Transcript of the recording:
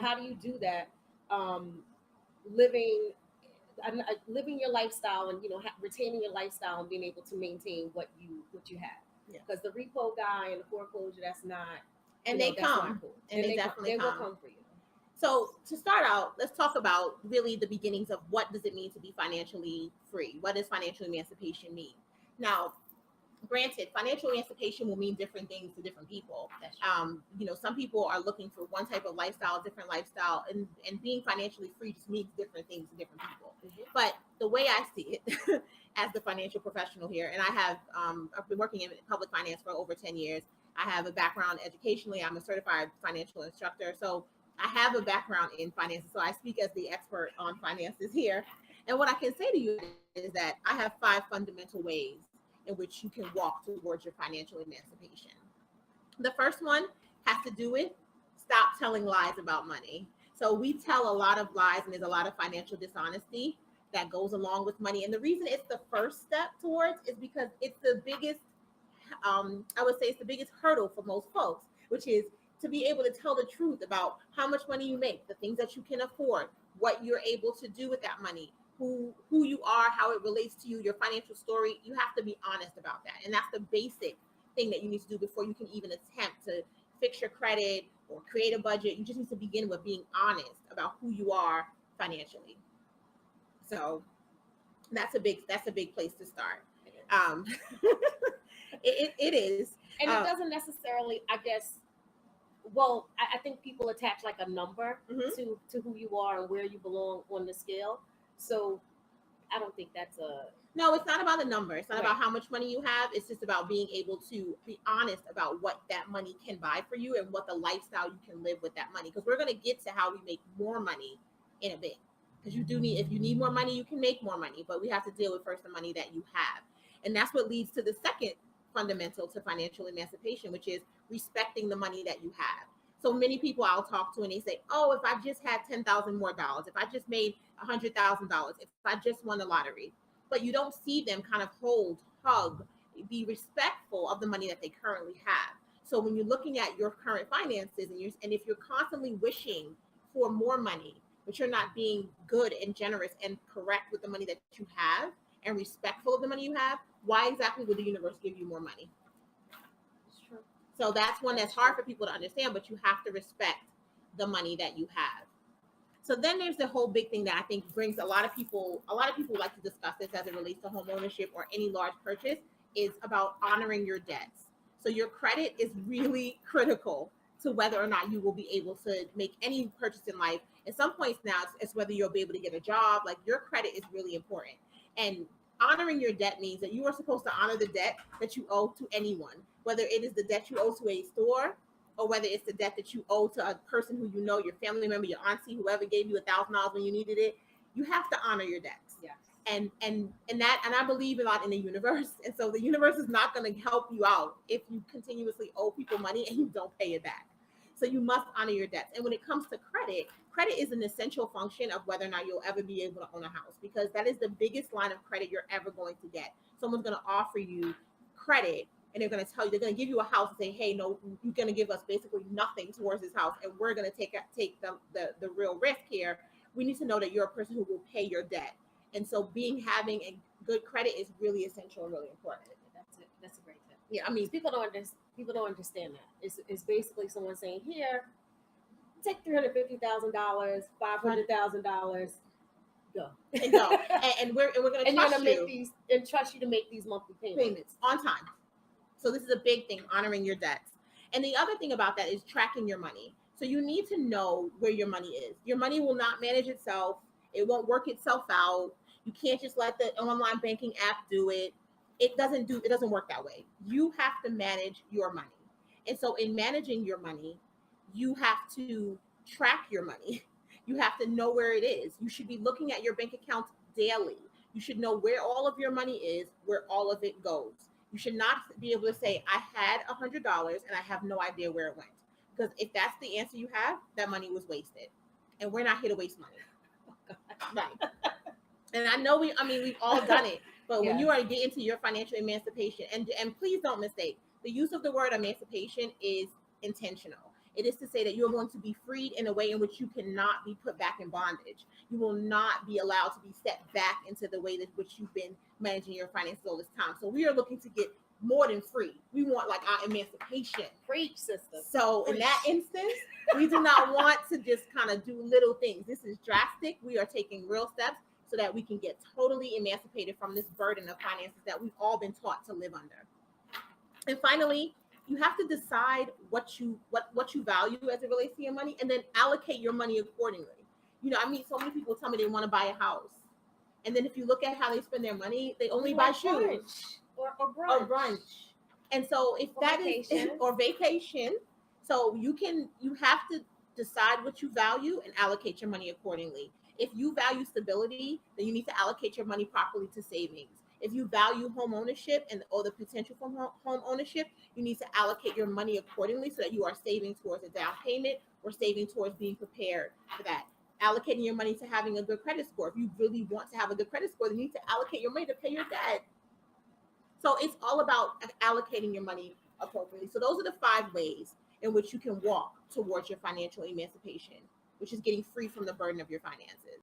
how do you do that? Um, living living your lifestyle and retaining your lifestyle and being able to maintain what you have. Yeah. Because the repo guy and the foreclosure, that's not, And they that's not come, cool. and they definitely they will come. come for you. So to start out, let's talk about really the beginnings of what does it mean to be financially free? What does financial emancipation mean? Now, granted, financial emancipation will mean different things to different people. Some people are looking for one type of lifestyle, different lifestyle, and being financially free just means different things to different people. Mm-hmm. But the way I see it, as the financial professional here, and I've been working in public finance for over 10 years. I have a background educationally. I'm a certified financial instructor, so I have a background in finances. So I speak as the expert on finances here. And what I can say to you is that I have 5 fundamental ways in which you can walk towards your financial emancipation. The first one has to do with stop telling lies about money. So we tell a lot of lies, and there's a lot of financial dishonesty that goes along with money. And the reason it's the first step towards is because it's the biggest, I would say it's the biggest hurdle for most folks, which is to be able to tell the truth about how much money you make, the things that you can afford, what you're able to do with that money, who you are, how it relates to you, your financial story. You have to be honest about that. And that's the basic thing that you need to do before you can even attempt to fix your credit or create a budget. You just need to begin with being honest about who you are financially. So that's a big place to start. Um, it is. And it doesn't necessarily, I guess, well, I think people attach like a number Mhm. to who you are and where you belong on the scale. So I don't think that's a No, it's not about the number. It's not Right. about how much money you have. It's just about being able to be honest about what that money can buy for you and what the lifestyle you can live with that money. Because we're going to get to how we make more money in a bit. Because you do need, if you need more money, you can make more money. But we have to deal with first the money that you have. And that's what leads to the second fundamental to financial emancipation, which is respecting the money that you have. So many people I'll talk to and they say, oh, if I just had $10,000 more dollars, if I just made $100,000, if I just won the lottery, but you don't see them kind of hug, be respectful of the money that they currently have. So when you're looking at your current finances and if you're constantly wishing for more money, but you're not being good and generous and correct with the money that you have and respectful of the money you have, why exactly would the universe give you more money? It's true. So that's one that's hard for people to understand, but you have to respect the money that you have. So then there's the whole big thing that I think brings a lot of people like to discuss this as it relates to home ownership or any large purchase, is about honoring your debts. So your credit is really critical to whether or not you will be able to make any purchase in life. At some points now, it's whether you'll be able to get a job. Like, your credit is really important. And honoring your debt means that you are supposed to honor the debt that you owe to anyone, whether it is the debt you owe to a store, or whether it's the debt that you owe to a person who you know, your family member, your auntie, whoever gave you $1,000 when you needed it. You have to honor your debts. Yes. And I believe a lot in the universe. And so the universe is not going to help you out if you continuously owe people money and you don't pay it back. So you must honor your debts. And when it comes to credit is an essential function of whether or not you'll ever be able to own a house, because that is the biggest line of credit you're ever going to get. Someone's going to offer you credit, and they're going to tell you, they're going to give you a house and say, hey, no, you're going to give us basically nothing towards this house, and we're going to take the real risk here. We need to know that you're a person who will pay your debt. And so having a good credit is really essential and really important. That's a great tip. Yeah, I mean, people don't understand that. It's basically someone saying, here, take $350,000, $500,000, go. And go. and we're going to trust you. And trust you to make these monthly payments on time. So this is a big thing, honoring your debts. And the other thing about that is tracking your money. So you need to know where your money is. Your money will not manage itself. It won't work itself out. You can't just let the online banking app do it. It doesn't work that way. You have to manage your money. And so in managing your money, you have to track your money. You have to know where it is. You should be looking at your bank account daily. You should know where all of your money is, where all of it goes. You should not be able to say, I had $100 and I have no idea where it went. Because if that's the answer you have, that money was wasted. And we're not here to waste money. Right. And I know we've all done it. But when you are getting to your financial emancipation, and please don't mistake, the use of the word emancipation is intentional. It is to say that you're going to be freed in a way in which you cannot be put back in bondage. You will not be allowed to be stepped back into the way that which you've been managing your finances all this time. So we are looking to get more than free. We want like our emancipation. Preach, sister. So Preach. in that instance, we do not want to just kind of do little things. This is drastic. We are taking real steps so that we can get totally emancipated from this burden of finances that we've all been taught to live under. And finally, you have to decide what you value as it relates to your money, and then allocate your money accordingly. You know, I mean, so many people tell me they want to buy a house, and then if you look at how they spend their money, they only buy shoes or brunch. And so if or that vacation. is or vacation, so you have to decide what you value and allocate your money accordingly. If you value stability, then you need to allocate your money properly to savings. If you value home ownership or the potential for home ownership, you need to allocate your money accordingly so that you are saving towards a down payment or saving towards being prepared for that. Allocating your money to having a good credit score. If you really want to have a good credit score, then you need to allocate your money to pay your debt. So it's all about allocating your money appropriately. So those are the 5 ways in which you can walk towards your financial emancipation, which is getting free from the burden of your finances.